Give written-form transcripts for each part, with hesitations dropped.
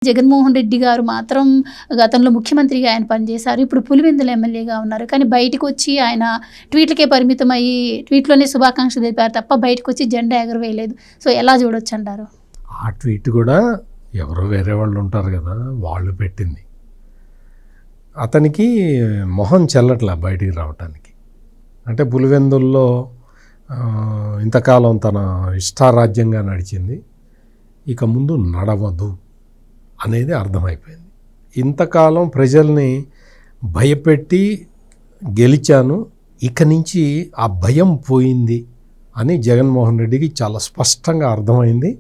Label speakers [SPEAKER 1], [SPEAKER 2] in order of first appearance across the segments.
[SPEAKER 1] జగన్మోహన్ రెడ్డి గారు మాత్రం గతంలో ముఖ్యమంత్రిగా ఆయన పనిచేశారు. ఇప్పుడు పులివెందుల ఎమ్మెల్యేగా ఉన్నారు. కానీ బయటకు వచ్చి ఆయన ట్వీట్లకే పరిమితం అయ్యి ట్వీట్లోనే శుభాకాంక్షలు తెలిపారు తప్ప బయటకు వచ్చి జెండా ఎగరవేయలేదు. సో ఎలా చూడొచ్చు అంటారు?
[SPEAKER 2] ఆ ట్వీట్ కూడా ఎవరో వేరే వాళ్ళు ఉంటారు కదా, వాళ్ళు పెట్టింది. అతనికి మొహం చెల్లట్లా బయటికి రావటానికి. అంటే పులివెందుల్లో ఇంతకాలం తన ఇష్టారాజ్యంగా నడిచింది, ఇక ముందు నడవదు అనేది అర్థమైపోయింది. ఇంతకాలం ప్రజల్ని భయపెట్టి గెలిచాను, ఇక నుంచి ఆ భయం పోయింది అని జగన్మోహన్ రెడ్డికి చాలా స్పష్టంగా అర్థమైంది.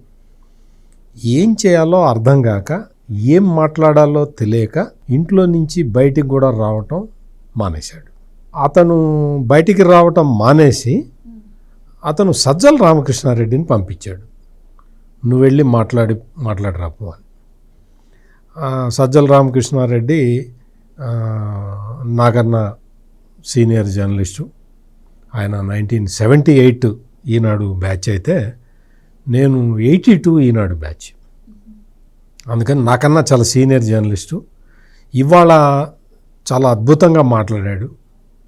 [SPEAKER 2] ఏం చేయాలో అర్థం కాక, ఏం మాట్లాడాలో తెలియక ఇంట్లో నుంచి బయటికి కూడా రావటం మానేశాడు. అతను బయటికి రావటం మానేసి అతను సజ్జల రామకృష్ణారెడ్డిని పంపించాడు. నువ్వు వెళ్ళి మాట్లాడరాపు అని. సజ్జల రామకృష్ణారెడ్డి నాకన్నా సీనియర్ జర్నలిస్టు. ఆయన 1978 ఈనాడు బ్యాచ్ అయితే నేను 82 ఈనాడు బ్యాచ్. అందుకని నాకన్నా చాలా సీనియర్ జర్నలిస్టు. ఇవాళ చాలా అద్భుతంగా మాట్లాడాడు.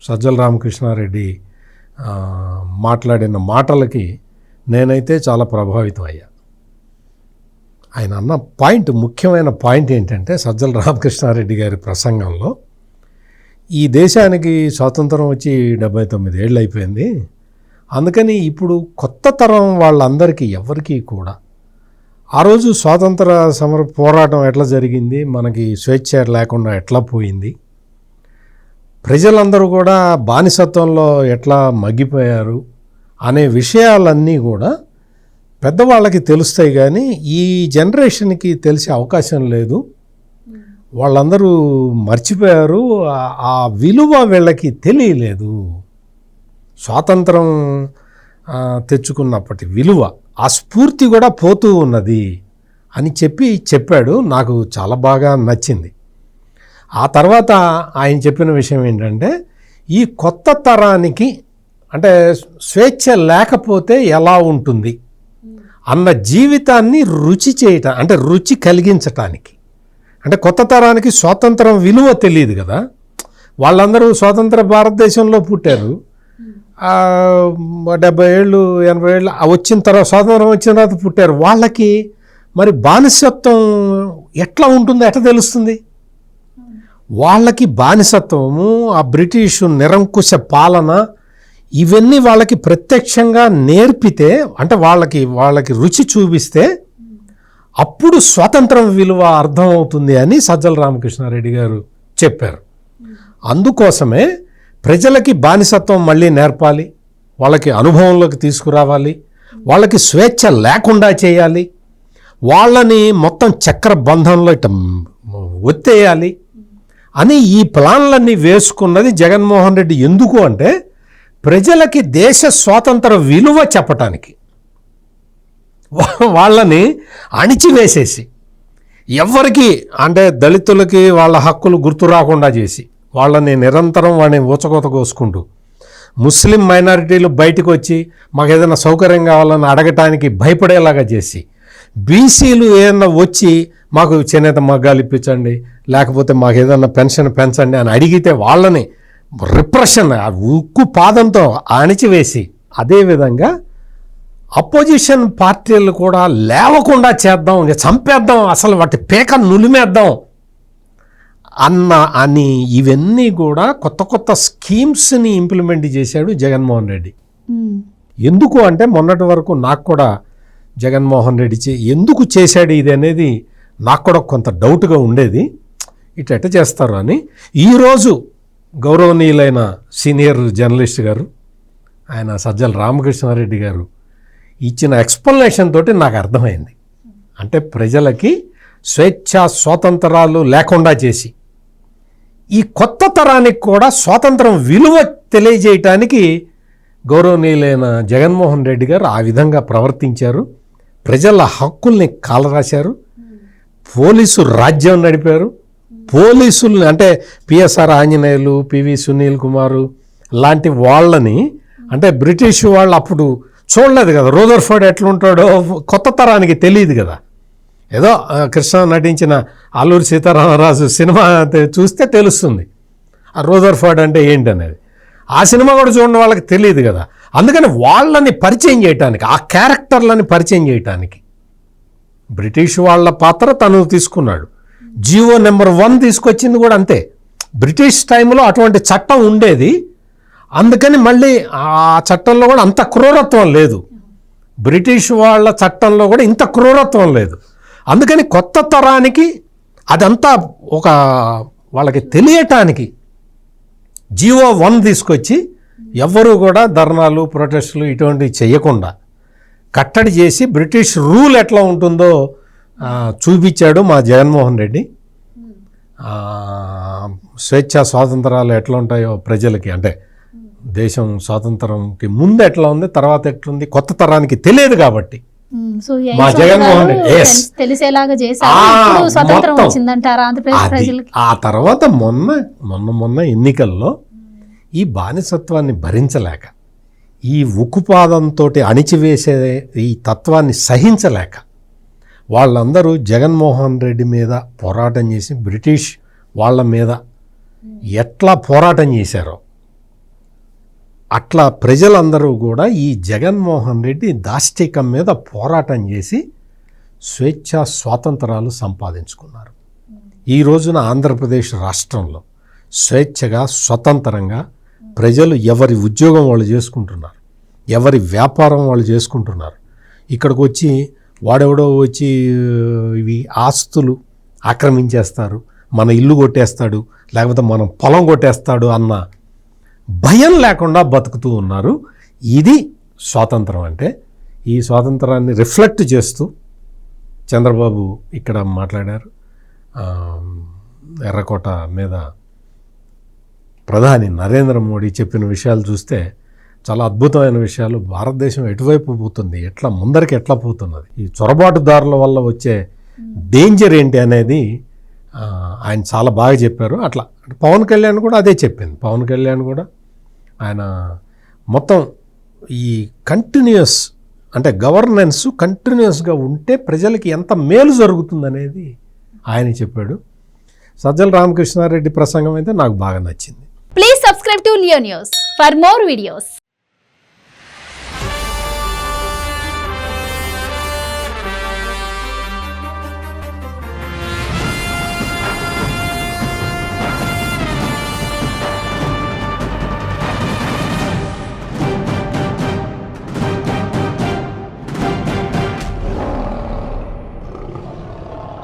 [SPEAKER 2] సజ్జల రామకృష్ణారెడ్డి మాట్లాడిన మాటలకి నేనైతే చాలా ప్రభావితం అయ్యా. ఆయన అన్న పాయింట్, ముఖ్యమైన పాయింట్ ఏంటంటే, సజ్జల రామకృష్ణారెడ్డి గారి ప్రసంగంలో ఈ దేశానికి స్వాతంత్రం వచ్చి 79 ఏళ్ళు అయిపోయింది. అందుకని ఇప్పుడు కొత్త తరం వాళ్ళందరికీ ఎవరికీ కూడా ఆ రోజు స్వాతంత్ర సమర పోరాటం ఎట్లా జరిగింది, మనకి స్వేచ్ఛ లేకుండా ఎట్లా పోయింది, ప్రజలందరూ కూడా బానిసత్వంలో ఎట్లా మగ్గిపోయారు అనే విషయాలన్నీ కూడా పెద్దవాళ్ళకి తెలుస్తాయి. కానీ ఈ జనరేషన్కి తెలిసే అవకాశం లేదు. వాళ్ళందరూ మర్చిపోయారు. ఆ విలువ వీళ్ళకి తెలియలేదు. స్వాతంత్రం తెచ్చుకున్నప్పటి విలువ, ఆ స్ఫూర్తి కూడా పోతూ ఉన్నది అని చెప్పాడు. నాకు చాలా బాగా నచ్చింది. ఆ తర్వాత ఆయన చెప్పిన విషయం ఏంటంటే, ఈ కొత్త తరానికి అంటే స్వేచ్ఛ లేకపోతే ఎలా ఉంటుంది అన్న జీవితాన్ని రుచి చేయటం, అంటే రుచి కలిగించటానికి. అంటే కొత్త తరానికి స్వాతంత్రం విలువ తెలియదు కదా. వాళ్ళందరూ స్వాతంత్ర భారతదేశంలో పుట్టారు. 70 ఏళ్ళు 80 ఏళ్ళు వచ్చిన తర్వాత, స్వాతంత్రం వచ్చిన తర్వాత పుట్టారు. వాళ్ళకి మరి బానిసత్వం ఎట్లా ఉంటుందో ఎట్లా తెలుస్తుంది? వాళ్ళకి బానిసత్వము, ఆ బ్రిటిషు నిరంకుశ పాలన, ఇవన్నీ వాళ్ళకి ప్రత్యక్షంగా నేర్పితే, అంటే వాళ్ళకి రుచి చూపిస్తే అప్పుడు స్వాతంత్రం విలువ అర్థమవుతుంది అని సజ్జల రామకృష్ణారెడ్డి గారు చెప్పారు. అందుకోసమే ప్రజలకి బానిసత్వం మళ్ళీ నేర్పాలి, వాళ్ళకి అనుభవంలోకి తీసుకురావాలి, వాళ్ళకి స్వేచ్ఛ లేకుండా చేయాలి, వాళ్ళని మొత్తం చక్ర బంధంలో ఇట్లా ఒత్తేయాలి అని ఈ ప్లాన్లన్నీ వేసుకున్నది జగన్మోహన్ రెడ్డి. ఎందుకు అంటే ప్రజలకి దేశ స్వాతంత్ర విలువ చెప్పటానికి. వాళ్ళని అణిచివేసేసి, ఎవరికి అంటే దళితులకి వాళ్ళ హక్కులు గుర్తు రాకుండా చేసి, వాళ్ళని నిరంతరం వాడిని ఊచకోత కోసుకుంటూ, ముస్లిం మైనారిటీలు బయటకు వచ్చి మాకు ఏదైనా సౌకర్యం కావాలని అడగటానికి భయపడేలాగా చేసి, బీసీలు ఏదైనా వచ్చి మాకు చేనేత మగ్గాలు ఇప్పించండి, లేకపోతే మాకు ఏదైనా పెన్షన్ పెంచండి అని అడిగితే వాళ్ళని రిప్రెషన్, ఉక్కు పాదంతో అణిచివేసి, అదేవిధంగా అపోజిషన్ పార్టీలు కూడా లేవకుండా చేద్దాం, ఇంకా చంపేద్దాం, అసలు వాటి పేక నులిమేద్దాం అని ఇవన్నీ కూడా కొత్త కొత్త స్కీమ్స్ని ఇంప్లిమెంట్ చేశాడు జగన్మోహన్ రెడ్డి. ఎందుకు అంటే మొన్నటి వరకు నాకు కూడా జగన్మోహన్ రెడ్డి ఎందుకు చేశాడు ఇది అనేది నాకు కూడా కొంత డౌట్గా ఉండేది. ఇట్లా చేస్తారు అని ఈరోజు గౌరవనీయులైన సీనియర్ జర్నలిస్ట్ గారు, ఆయన సజ్జల రామకృష్ణారెడ్డి గారు ఇచ్చిన ఎక్స్ప్లెనేషన్ తోటి నాకు అర్థమైంది. అంటే ప్రజలకి స్వేచ్ఛ స్వాతంత్రాలు లేకుండా చేసి, ఈ కొత్త తరానికి కూడా స్వాతంత్రం విలువ తెలియజేయటానికి గౌరవనీయులైన జగన్మోహన్ రెడ్డి గారు ఆ విధంగా ప్రవర్తించారు. ప్రజల హక్కుల్ని కాలరాశారు, పోలీసు రాజ్యం నడిపారు. పోలీసుల్ని అంటే పిఎస్ఆర్ ఆంజనేయులు, పివి సునీల్ కుమారు లాంటి వాళ్ళని, అంటే బ్రిటిష్ వాళ్ళు అప్పుడు చూడలేదు కదా, రూదర్ఫర్డ్ ఎట్లుంటాడో కొత్త తరానికి తెలియదు కదా. ఏదో కృష్ణ నటించిన అల్లూరి సీతారామరాజు సినిమా చూస్తే తెలుస్తుంది ఆ రూదర్ఫర్డ్ అంటే ఏంటనేది. ఆ సినిమా కూడా చూడడం వాళ్ళకి తెలియదు కదా. అందుకని వాళ్ళని పరిచయం చేయటానికి, ఆ క్యారెక్టర్లని పరిచయం చేయటానికి బ్రిటిష్ వాళ్ళ పాత్ర తను తీసుకున్నాడు. జీవో నెంబర్ 1 తీసుకొచ్చింది కూడా అంతే. బ్రిటిష్ టైంలో అటువంటి చట్టం ఉండేది, అందుకని మళ్ళీ ఆ చట్టంలో కూడా అంత క్రూరత్వం లేదు. బ్రిటిష్ వాళ్ళ చట్టంలో కూడా ఇంత క్రూరత్వం లేదు. అందుకని కొత్త తరానికి అదంతా ఒక వాళ్ళకి తెలియటానికి జీవో 1 తీసుకొచ్చి ఎవ్వరూ కూడా ధర్నాలు ప్రొటెస్టులు ఇటువంటివి చేయకుండా కట్టడి చేసి బ్రిటిష్ రూల్ ఎట్లా ఉంటుందో చూపించాడు మా జగన్మోహన్ రెడ్డి. స్వేచ్ఛ స్వాతంత్రాలు ఎట్లా ఉంటాయో ప్రజలకి, అంటే దేశం స్వాతంత్రంకి ముందు ఎట్లా ఉంది, తర్వాత ఎట్లుంది కొత్త తరానికి తెలియదు కాబట్టి మా జగన్మోహన్ రెడ్డి
[SPEAKER 1] తెలిసేలాగా చేశారు. స్వతంత్రం వచ్చిందంటారా ఆంధ్రప్రదేశ్ ప్రజలకి?
[SPEAKER 2] ఆ తర్వాత మొన్న ఎన్నికల్లో ఈ బానిసత్వాన్ని భరించలేక, ఈ ఉక్కుపాదంతో అణిచివేసే ఈ తత్వాన్ని సహించలేక వాళ్ళందరూ జగన్మోహన్ రెడ్డి మీద పోరాటం చేసి బ్రిటిష్ వాళ్ళ మీద ఎట్లా పోరాటం చేశారో అట్లా ప్రజలందరూ కూడా ఈ జగన్మోహన్ రెడ్డి దాష్టికం మీద పోరాటం చేసి స్వేచ్ఛ స్వాతంత్రాలు సంపాదించుకున్నారు. ఈ రోజున ఆంధ్రప్రదేశ్ రాష్ట్రంలో స్వేచ్ఛగా స్వతంత్రంగా ప్రజలు ఎవరి ఉద్యోగం వాళ్ళు చేసుకుంటున్నారు, ఎవరి వ్యాపారం వాళ్ళు చేసుకుంటున్నారు. ఇక్కడికి వచ్చి వాడెవడో వచ్చి ఇవి ఆస్తులు ఆక్రమించేస్తారు, మన ఇల్లు కొట్టేస్తాడు, లేకపోతే మనం పొలం కొట్టేస్తాడు అన్న భయం లేకుండా బతుకుతూ ఉన్నారు. ఇది స్వాతంత్రం అంటే. ఈ స్వాతంత్రాన్ని రిఫ్లెక్ట్ చేస్తూ చంద్రబాబు ఇక్కడ మాట్లాడారు. ఎర్రకోట మీద ప్రధాని నరేంద్ర మోడీ చెప్పిన విషయాలు చూస్తే చాలా అద్భుతమైన విషయాలు. భారతదేశం ఎటువైపు పోతుంది, ఎట్లా ముందరికి ఎట్లా పోతున్నది, ఈ చొరబాటుదారుల వల్ల వచ్చే డేంజర్ ఏంటి అనేది ఆయన చాలా బాగా చెప్పారు. అట్లా పవన్ కళ్యాణ్ కూడా అదే చెప్పింది. పవన్ కళ్యాణ్ కూడా ఆయన మొత్తం ఈ కంటిన్యూస్ అంటే గవర్నెన్స్ కంటిన్యూస్గా ఉంటే ప్రజలకి ఎంత మేలు జరుగుతుందనేది ఆయన చెప్పాడు. సజ్జల రామకృష్ణారెడ్డి ప్రసంగం అయితే నాకు బాగా నచ్చింది.
[SPEAKER 1] Please subscribe to Leo news for more videos.